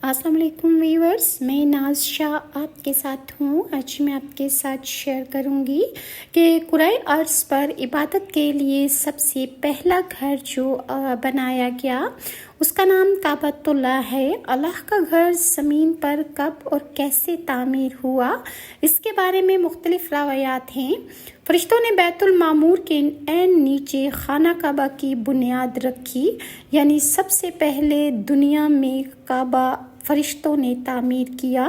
السلام علیکم ویورز، میں ناز شاہ آپ کے ساتھ ہوں۔ آج میں آپ کے ساتھ شیئر کروں گی کہ کرۂ ارض پر عبادت کے لیے سب سے پہلا گھر جو بنایا گیا اس کا نام کعبۃ اللہ ہے۔ اللہ کا گھر زمین پر کب اور کیسے تعمیر ہوا، اس کے بارے میں مختلف روایات ہیں۔ فرشتوں نے بیت المعمور کے عین نیچے خانہ کعبہ کی بنیاد رکھی، یعنی سب سے پہلے دنیا میں کعبہ فرشتوں نے تعمیر کیا۔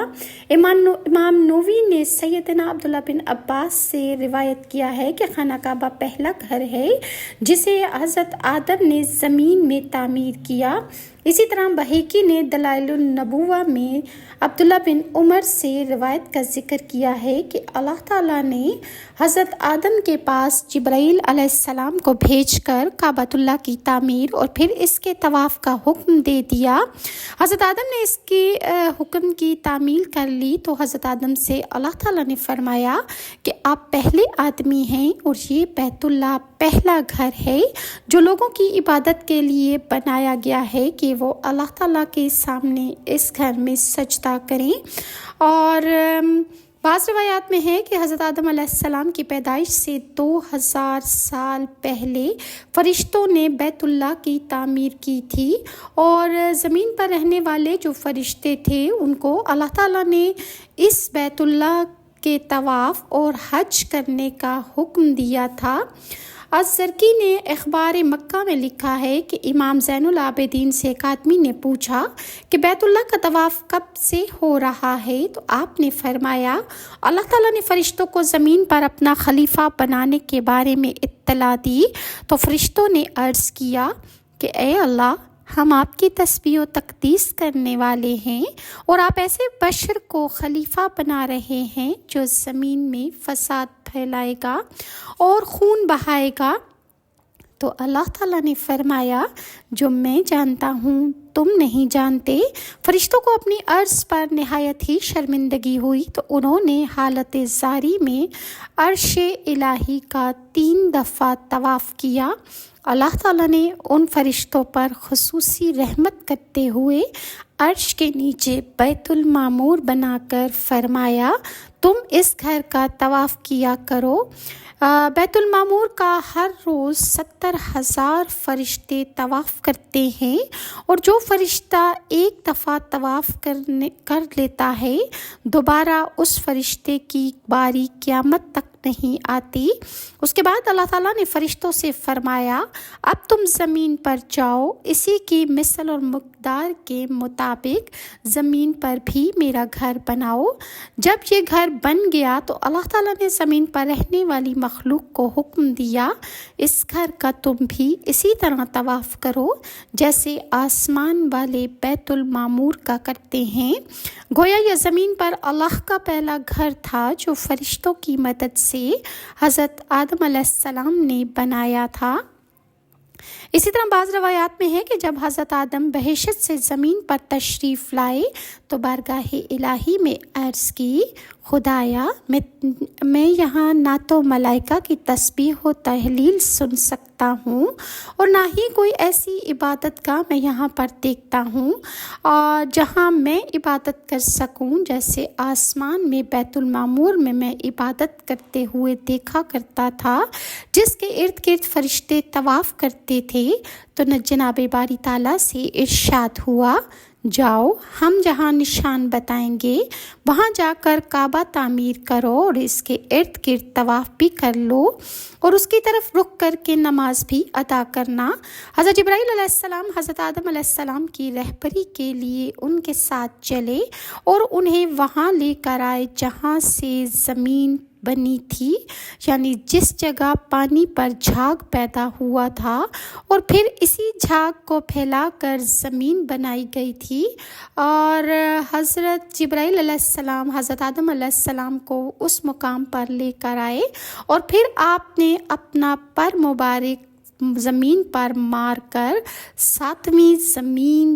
امام نووی نے سیدنا عبداللہ بن عباس سے روایت کیا ہے کہ خانہ کعبہ پہلا گھر ہے جسے حضرت آدم نے زمین میں تعمیر کیا۔ اسی طرح بہیقی نے دلائل النبوہ میں عبداللہ بن عمر سے روایت کا ذکر کیا ہے کہ اللہ تعالیٰ نے حضرت آدم کے پاس جبرائیل علیہ السلام کو بھیج کر کعبۃ اللہ کی تعمیر اور پھر اس کے طواف کا حکم دے دیا۔ حضرت آدم نے اس کے حکم کی تعمیل کر لی تو حضرت آدم سے اللہ تعالیٰ نے فرمایا کہ آپ پہلے آدمی ہیں اور یہ بیت اللہ پہلا گھر ہے جو لوگوں کی عبادت کے لیے بنایا گیا ہے کہ وہ اللہ تعالیٰ کے سامنے اس گھر میں سجدہ کریں۔ اور بعض روایات میں ہے کہ حضرت آدم علیہ السلام کی پیدائش سے 2000 سال پہلے فرشتوں نے بیت اللہ کی تعمیر کی تھی، اور زمین پر رہنے والے جو فرشتے تھے ان کو اللہ تعالیٰ نے اس بیت اللہ کے طواف اور حج کرنے کا حکم دیا تھا۔ الزرقی نے اخبار مکہ میں لکھا ہے کہ امام زین العابدین سے ایک آدمی نے پوچھا کہ بیت اللہ کا طواف کب سے ہو رہا ہے، تو آپ نے فرمایا اللہ تعالیٰ نے فرشتوں کو زمین پر اپنا خلیفہ بنانے کے بارے میں اطلاع دی تو فرشتوں نے عرض کیا کہ اے اللہ، ہم آپ کی تسبیح و تقدیس کرنے والے ہیں اور آپ ایسے بشر کو خلیفہ بنا رہے ہیں جو زمین میں فساد پھیلائے گا اور خون بہائے گا۔ تو اللہ تعالیٰ نے فرمایا جو میں جانتا ہوں تم نہیں جانتے۔ فرشتوں کو اپنی عرض پر نہایت ہی شرمندگی ہوئی تو انہوں نے حالت زاری میں عرش الہی کا 3 دفعہ طواف کیا۔ اللہ تعالیٰ نے ان فرشتوں پر خصوصی رحمت کرتے ہوئے عرش کے نیچے بیت المعمور بنا کر فرمایا تم اس گھر کا طواف کیا کرو۔ بیت المعمور کا ہر روز 70,000 فرشتے طواف کرتے ہیں، اور جو فرشتہ ایک دفعہ طواف کر لیتا ہے دوبارہ اس فرشتے کی باری قیامت تک نہیں آتی۔ اس کے بعد اللہ تعالیٰ نے فرشتوں سے فرمایا اب تم زمین پر جاؤ، اسی کی مثل اور مقدار کے مطابق زمین پر بھی میرا گھر بناؤ۔ جب یہ گھر بن گیا تو اللہ تعالیٰ نے زمین پر رہنے والی مخلوق کو حکم دیا اس گھر کا تم بھی اسی طرح طواف کرو جیسے آسمان والے بیت المعمور کا کرتے ہیں۔ گویا یہ زمین پر اللہ کا پہلا گھر تھا جو فرشتوں کی مدد سے حضرت آدم علیہ السلام نے بنایا تھا۔ اسی طرح بعض روایات میں ہے کہ جب حضرت آدم بہشت سے زمین پر تشریف لائے تو بارگاہ الہی میں عرض کی خدایا میں یہاں نہ تو ملائکہ کی تسبیح و تحلیل سن سکتا ہوں اور نہ ہی کوئی ایسی عبادت کا میں یہاں پر دیکھتا ہوں جہاں میں عبادت کر سکوں جیسے آسمان میں بیت المعمور میں عبادت کرتے ہوئے دیکھا کرتا تھا جس کے ارد گرد فرشتے طواف کرتے تھے۔ تو جناب باری تعالیٰ سے ارشاد ہوا جاؤ ہم جہاں نشان بتائیں گے وہاں جا کر کعبہ تعمیر کرو اور اس کے ارد گرد طواف بھی کر لو اور اس کی طرف رخ کر کے نماز بھی ادا کرنا۔ حضرت جبرائیل علیہ السلام حضرت آدم علیہ السلام کی رہبری کے لیے ان کے ساتھ چلے اور انہیں وہاں لے کر آئے جہاں سے زمین بنی تھی، یعنی جس جگہ پانی پر جھاگ پیدا ہوا تھا، اور پھر اسی جھاگ کو پھیلا کر زمین بنائی گئی تھی، اور حضرت جبرائیل علیہ السلام حضرت آدم علیہ السلام کو اس مقام پر لے کر آئے اور پھر آپ نے اپنا پر مبارک زمین پر مار کر 7ویں زمین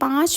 5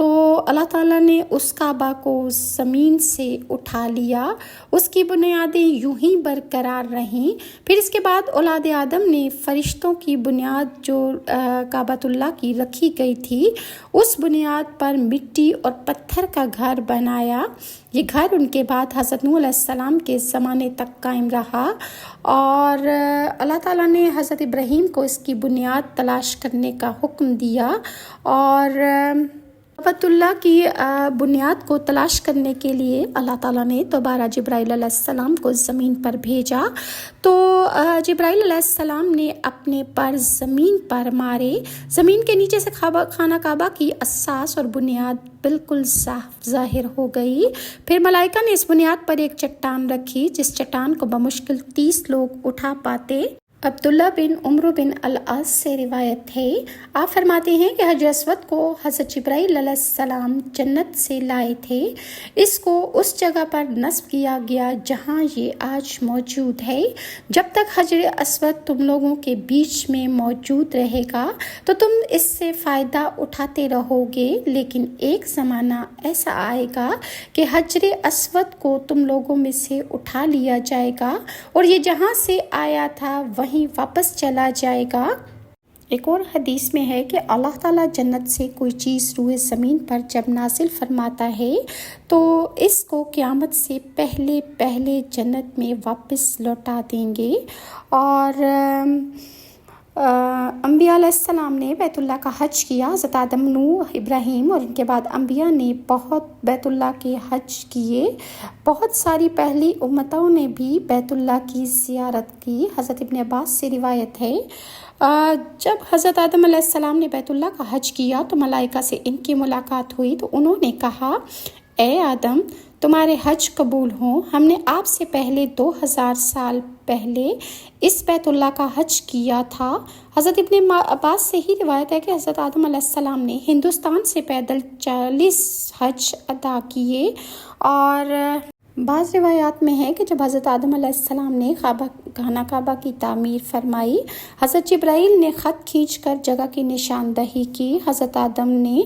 تو اللہ تعالیٰ نے اس کعبہ کو زمین سے اٹھا لیا، اس کی بنیادیں یوں ہی برقرار رہیں۔ پھر اس کے بعد اولاد آدم نے فرشتوں کی بنیاد جو کعبۃ اللہ کی رکھی گئی تھی، اس بنیاد پر مٹی اور پتھر کا گھر بنایا۔ یہ گھر ان کے بعد حضرت نوح علیہ السلام کے زمانے تک قائم رہا، اور اللہ تعالیٰ نے حضرت ابراہیم کو اس کی بنیاد تلاش کرنے کا حکم دیا، اور کعبۃ اللہ کی بنیاد کو تلاش کرنے کے لیے اللہ تعالیٰ نے دوبارہ جبرائیل علیہ السلام کو زمین پر بھیجا۔ تو جبرائیل علیہ السلام نے اپنے پر زمین پر مارے، زمین کے نیچے سے خانہ کعبہ کی اساس اور بنیاد بالکل صاف ظاہر ہو گئی۔ پھر ملائکہ نے اس بنیاد پر ایک چٹان رکھی، جس چٹان کو بمشکل 30 لوگ اٹھا پاتے۔ عبداللہ بن عمرو بن العاص سے روایت ہے، آپ فرماتے ہیں کہ حجر اسود کو حضرت جبرائیل علیہ السلام جنت سے لائے تھے، اس کو اس جگہ پر نصب کیا گیا جہاں یہ آج موجود ہے۔ جب تک حجر اسود تم لوگوں کے بیچ میں موجود رہے گا تو تم اس سے فائدہ اٹھاتے رہو گے، لیکن ایک زمانہ ایسا آئے گا کہ حجر اسود کو تم لوگوں میں سے اٹھا لیا جائے گا، اور یہ جہاں سے آیا تھا وہیں واپس چلا جائے گا۔ ایک اور حدیث میں ہے کہ اللہ تعالیٰ جنت سے کوئی چیز روئے زمین پر جب نازل فرماتا ہے تو اس کو قیامت سے پہلے جنت میں واپس لوٹا دیں گے۔ اور انبیاء علیہ السلام نے بیت اللہ کا حج کیا، حضرت آدم، نوح، ابراہیم اور ان کے بعد انبیاء نے بہت بیت اللہ کے حج کیے۔ بہت ساری پہلی امتوں نے بھی بیت اللہ کی زیارت کی۔ حضرت ابن عباس سے روایت ہے، جب حضرت آدم علیہ السلام نے بیت اللہ کا حج کیا تو ملائکہ سے ان کی ملاقات ہوئی، تو انہوں نے کہا، اے آدم، تمہارے حج قبول ہوں، ہم نے آپ سے پہلے 2000 سال پہلے اس بیت اللہ کا حج کیا تھا۔ حضرت ابن عباس سے ہی روایت ہے کہ حضرت آدم علیہ السلام نے ہندوستان سے پیدل 40 حج ادا کیے، اور بعض روایات میں ہے کہ جب حضرت آدم علیہ السلام نے خانہ کعبہ کی تعمیر فرمائی، حضرت جبرائیل نے خط کھینچ کر جگہ کی نشاندہی کی۔ حضرت آدم نے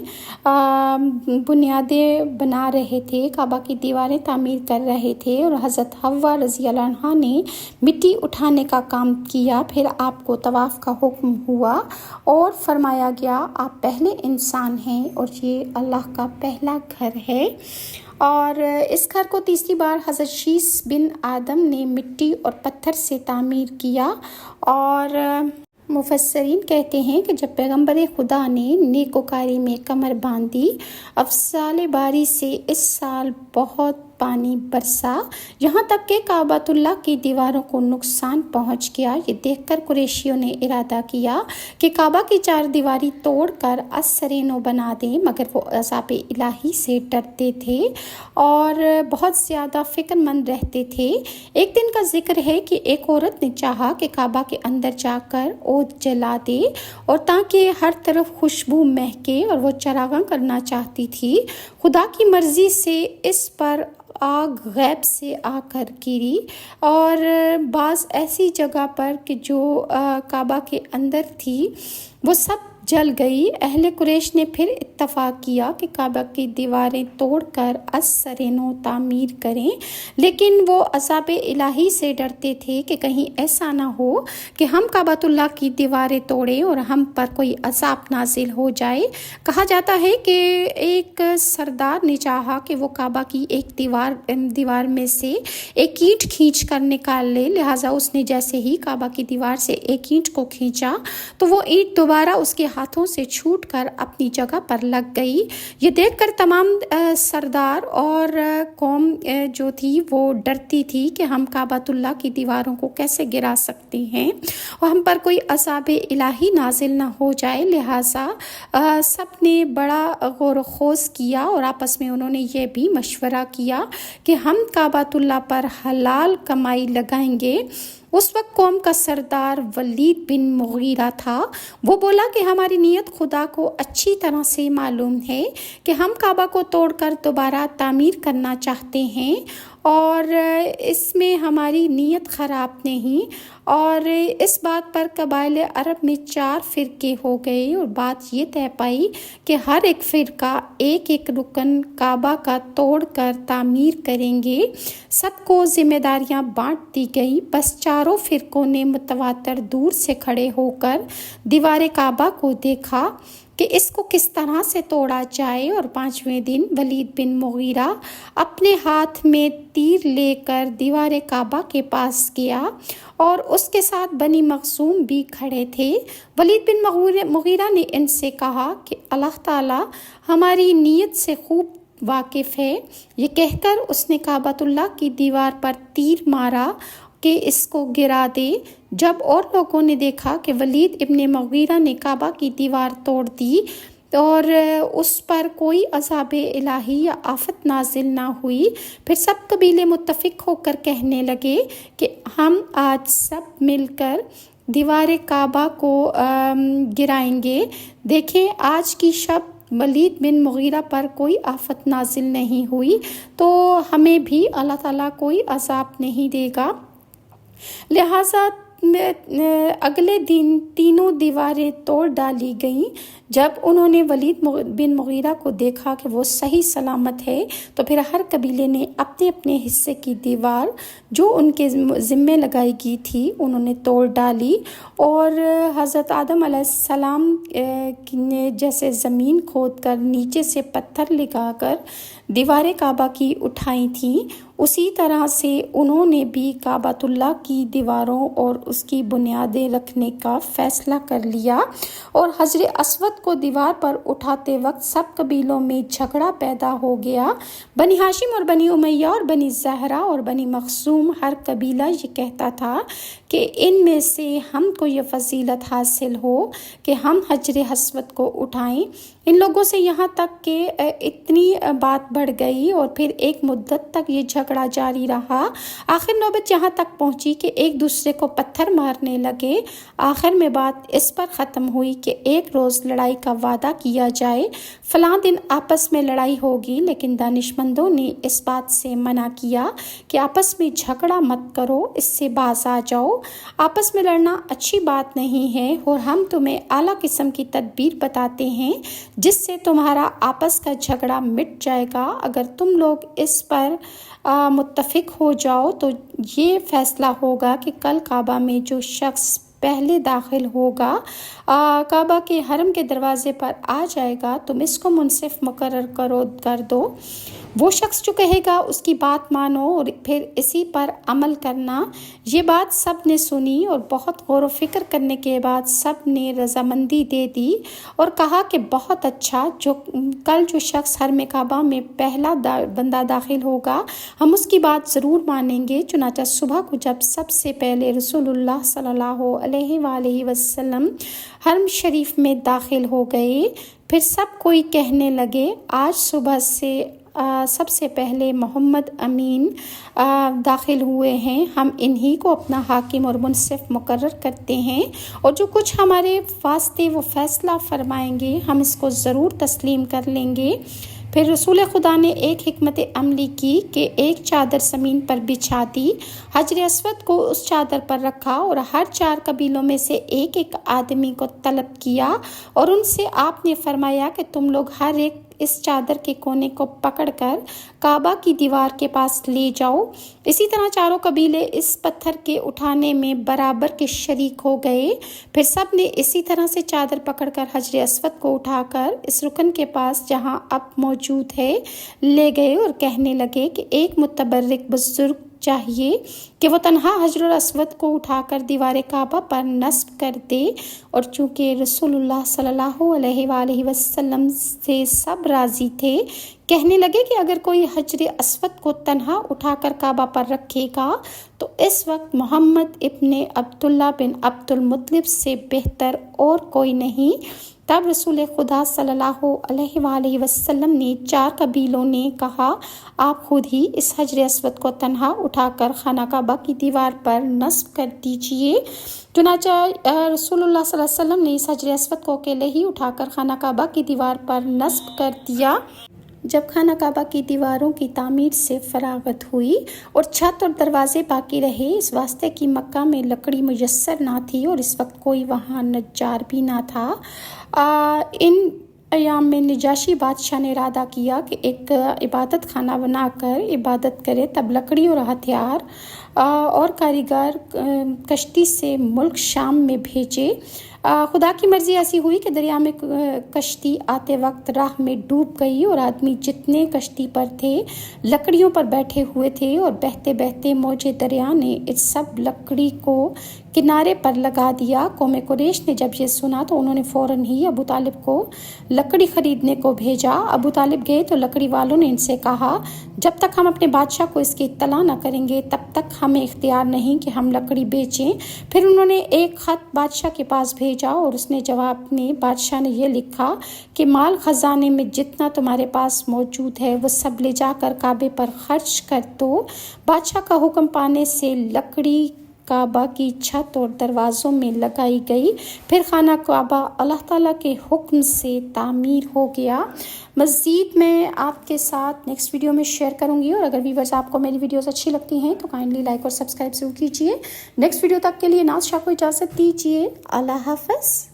بنیادیں بنا رہے تھے، کعبہ کی دیواریں تعمیر کر رہے تھے، اور حضرت حوا رضی اللہ عنہا نے مٹی اٹھانے کا کام کیا۔ پھر آپ کو طواف کا حکم ہوا اور فرمایا گیا، آپ پہلے انسان ہیں اور یہ اللہ کا پہلا گھر ہے۔ اور اس گھر کو تیسری بار حضرت شیث بن آدم نے مٹی اور پتھر سے تعمیر کیا، اور مفسرین کہتے ہیں کہ جب پیغمبر خدا نے نیکوکاری میں کمر باندھی، افضال باری سے اس سال بہت پانی برسا، یہاں تک کہ کعبۃ اللہ کی دیواروں کو نقصان پہنچ گیا۔ یہ دیکھ کر قریشیوں نے ارادہ کیا کہ کعبہ کی 4 دیواری توڑ کر سرینو بنا دیں، مگر وہ عذاب الہی سے ڈرتے تھے اور بہت زیادہ فکر مند رہتے تھے۔ ایک دن کا ذکر ہے کہ ایک عورت نے چاہا کہ کعبہ کے اندر جا کر عود جلا دے، اور تاکہ ہر طرف خوشبو مہکے، اور وہ چراغاں کرنا چاہتی تھی۔ خدا کی مرضی سے اس پر آگ غیب سے آ کر گری، اور بعض ایسی جگہ پر کہ جو کعبہ کے اندر تھی وہ سب جل گئی۔ اہل قریش نے پھر اتفاق کیا کہ کعبہ کی دیواریں توڑ کر سرینو تعمیر کریں، لیکن وہ عذاب الہی سے ڈرتے تھے کہ کہیں ایسا نہ ہو کہ ہم کعبۃ اللہ کی دیواریں توڑیں اور ہم پر کوئی عذاب نازل ہو جائے۔ کہا جاتا ہے کہ ایک سردار نے چاہا کہ وہ کعبہ کی ایک دیوار میں سے ایک اینٹ کھینچ کر نکال لے، لہٰذا اس نے جیسے ہی کعبہ کی دیوار سے ایک اینٹ کو کھینچا تو وہ اینٹ دوبارہ اس کے ہاتھوں سے چھوٹ کر اپنی جگہ پر لگ گئی۔ یہ دیکھ کر تمام سردار اور قوم جو تھی وہ ڈرتی تھی کہ ہم کعبۃ اللہ کی دیواروں کو کیسے گرا سکتے ہیں اور ہم پر کوئی عذاب الہی نازل نہ ہو جائے، لہٰذا سب نے بڑا غور و خوض کیا اور آپس میں انہوں نے یہ بھی مشورہ کیا کہ ہم کعبۃ اللہ پر حلال کمائی لگائیں گے۔ اس وقت قوم کا سردار ولید بن مغیرہ تھا۔ وہ بولا کہ ہماری نیت خدا کو اچھی طرح سے معلوم ہے کہ ہم کعبہ کو توڑ کر دوبارہ تعمیر کرنا چاہتے ہیں، اور اس میں ہماری نیت خراب نہیں، اور اس بات پر قبائل عرب میں 4 فرقے ہو گئے، اور بات یہ طے پائی کہ ہر ایک فرقہ ایک ایک رکن کعبہ کا توڑ کر تعمیر کریں گے۔ سب کو ذمہ داریاں بانٹ دی گئی، بس چاروں فرقوں نے متواتر دور سے کھڑے ہو کر دیوار کعبہ کو دیکھا کہ اس کو کس طرح سے توڑا جائے، اور 5ویں دن ولید بن مغیرہ اپنے ہاتھ میں تیر لے کر دیوار کعبہ کے پاس گیا، اور اس کے ساتھ بنی مخزوم بھی کھڑے تھے۔ ولید بن مغیرہ نے ان سے کہا کہ اللہ تعالی ہماری نیت سے خوب واقف ہے۔ یہ کہہ کر اس نے کعبۃ اللہ کی دیوار پر تیر مارا کہ اس کو گرا دے۔ جب اور لوگوں نے دیکھا کہ ولید ابن مغیرہ نے کعبہ کی دیوار توڑ دی اور اس پر کوئی عذاب الہی یا آفت نازل نہ ہوئی، پھر سب قبیلے متفق ہو کر کہنے لگے کہ ہم آج سب مل کر دیوار کعبہ کو گرائیں گے۔ دیکھیں آج کی شب ولید بن مغیرہ پر کوئی آفت نازل نہیں ہوئی، تو ہمیں بھی اللہ تعالیٰ کوئی عذاب نہیں دے گا۔ لہٰذا اگلے دن تینوں دیواریں توڑ ڈالی گئیں۔ جب انہوں نے ولید بن مغیرہ کو دیکھا کہ وہ صحیح سلامت ہے، تو پھر ہر قبیلے نے اپنے اپنے حصے کی دیوار جو ان کے ذمے لگائی گئی تھی انہوں نے توڑ ڈالی، اور حضرت آدم علیہ السلام نے جیسے زمین کھود کر نیچے سے پتھر لگا کر دیوار کعبہ کی اٹھائی تھیں، اسی طرح سے انہوں نے بھی کعبۃ اللہ کی دیواروں اور اس کی بنیادیں رکھنے کا فیصلہ کر لیا، اور حجر اسود کو دیوار پر اٹھاتے وقت سب قبیلوں میں جھگڑا پیدا ہو گیا۔ بنی ہاشم اور بنی امیہ اور بنی زہرہ اور بنی مخزوم، ہر قبیلہ یہ کہتا تھا کہ ان میں سے ہم کو یہ فضیلت حاصل ہو کہ ہم حجر اسود کو اٹھائیں۔ ان لوگوں سے یہاں تک کہ اتنی بات بڑھ گئی، اور پھر ایک مدت تک یہ جھگڑا جاری رہا۔ آخر نوبت یہاں تک پہنچی کہ ایک دوسرے کو پتھر مارنے لگے۔ آخر میں بات اس پر ختم ہوئی کہ ایک روز لڑائی کا وعدہ کیا جائے، فلاں دن آپس میں لڑائی ہوگی، لیکن دانشمندوں نے اس بات سے منع کیا کہ آپس میں جھگڑا مت کرو، اس سے باز آ جاؤ، آپس میں لڑنا اچھی بات نہیں ہے، اور ہم تمہیں اعلیٰ قسم کی تدبیر بتاتے ہیں جس سے تمہارا آپس کا جھگڑا مٹ جائے گا۔ اگر تم لوگ اس پر متفق ہو جاؤ تو یہ فیصلہ ہوگا کہ کل کعبہ میں جو شخص پہلے داخل ہوگا، کعبہ کے حرم کے دروازے پر آ جائے گا، تم اس کو منصف مقرر کر دو۔ وہ شخص جو کہے گا اس کی بات مانو اور پھر اسی پر عمل کرنا۔ یہ بات سب نے سنی، اور بہت غور و فکر کرنے کے بعد سب نے رضامندی دے دی اور کہا کہ بہت اچھا، کل جو شخص حرم کعبہ میں پہلا بندہ داخل ہوگا ہم اس کی بات ضرور مانیں گے۔ چنانچہ صبح کو جب سب سے پہلے رسول اللہ صلی اللہ علیہ وآلہ وسلم حرم شریف میں داخل ہو گئے، پھر سب کوئی کہنے لگے آج صبح سے سب سے پہلے محمد امین داخل ہوئے ہیں، ہم انہی کو اپنا حاکم اور منصف مقرر کرتے ہیں، اور جو کچھ ہمارے واسطے وہ فیصلہ فرمائیں گے ہم اس کو ضرور تسلیم کر لیں گے۔ پھر رسول خدا نے ایک حکمت عملی کی کہ ایک چادر زمین پر بچھا دی، حجر اسود کو اس چادر پر رکھا، اور ہر 4 قبیلوں میں سے ایک ایک آدمی کو طلب کیا، اور ان سے آپ نے فرمایا کہ تم لوگ ہر ایک اس چادر کے کونے کو پکڑ کر کعبہ کی دیوار کے پاس لے جاؤ۔ اسی طرح 4 قبیلے اس پتھر کے اٹھانے میں برابر کے شریک ہو گئے۔ پھر سب نے اسی طرح سے چادر پکڑ کر حجر اسود کو اٹھا کر اس رکن کے پاس جہاں اب موجود ہے لے گئے، اور کہنے لگے کہ ایک متبرک بزرگ چاہیے کہ وہ تنہا حجر اسود کو اٹھا کر دیوار کعبہ پر نصب کر دے، اور چونکہ رسول اللہ صلی اللہ علیہ وآلہ وسلم سے سب راضی تھے، کہنے لگے کہ اگر کوئی حجر اسود کو تنہا اٹھا کر کعبہ پر رکھے گا تو اس وقت محمد ابن عبداللہ بن عبد المطلب سے بہتر اور کوئی نہیں۔ تب رسول خدا صلی اللہ علیہ وآلہ وسلم نے 4 قبیلوں نے کہا آپ خود ہی اس حجر اسود کو تنہا اٹھا کر خانہ کعبہ کی دیوار پر نصب کر دیجئے۔ چنانچہ رسول اللہ صلی اللہ علیہ وسلم نے اس حجر اسود کو اکیلے ہی اٹھا کر خانہ کعبہ کی دیوار پر نصب کر دیا۔ جب خانہ کعبہ کی دیواروں کی تعمیر سے فراغت ہوئی اور چھت اور دروازے باقی رہے، اس واسطے کہ مکہ میں لکڑی میسر نہ تھی اور اس وقت کوئی وہاں نجار بھی نہ تھا، ان ایام میں نجاشی بادشاہ نے ارادہ کیا کہ ایک عبادت خانہ بنا کر عبادت کرے۔ تب لکڑی اور ہتھیار اور کاریگر کشتی سے ملک شام میں بھیجے۔ خدا کی مرضی ایسی ہوئی کہ دریا میں کشتی آتے وقت راہ میں ڈوب گئی اور آدمی جتنے کشتی پر تھے لکڑیوں پر بیٹھے ہوئے تھے، اور بہتے بہتے موج دریا نے اس سب لکڑی کو کنارے پر لگا دیا۔ قوم قریش نے جب یہ سنا تو انہوں نے فوراً ہی ابو طالب کو لکڑی خریدنے کو بھیجا۔ ابو طالب گئے تو لکڑی والوں نے ان سے کہا، جب تک ہم اپنے بادشاہ کو اس کی اطلاع نہ کریں گے تب تک ہمیں اختیار نہیں کہ ہم لکڑی بیچیں۔ پھر انہوں نے ایک خط بادشاہ کے پاس بھیجا اور اس نے جواب میں بادشاہ نے یہ لکھا کہ مال خزانے میں جتنا تمہارے پاس موجود ہے وہ سب لے جا کر کعبے پر خرچ کر دو۔ بادشاہ کا حکم پانے سے لکڑی کعبہ کی چھت اور دروازوں میں لگائی گئی۔ پھر خانہ کعبہ اللہ تعالیٰ کے حکم سے تعمیر ہو گیا۔ مزید میں آپ کے ساتھ نیکسٹ ویڈیو میں شیئر کروں گی، اور اگر ویورز آپ کو میری ویڈیوز اچھی لگتی ہیں تو کائنڈلی لائک اور سبسکرائب ضرور کیجیے۔ نیکسٹ ویڈیو تک کے لیے ناز شاہ کو اجازت دیجیے۔ اللہ حافظ۔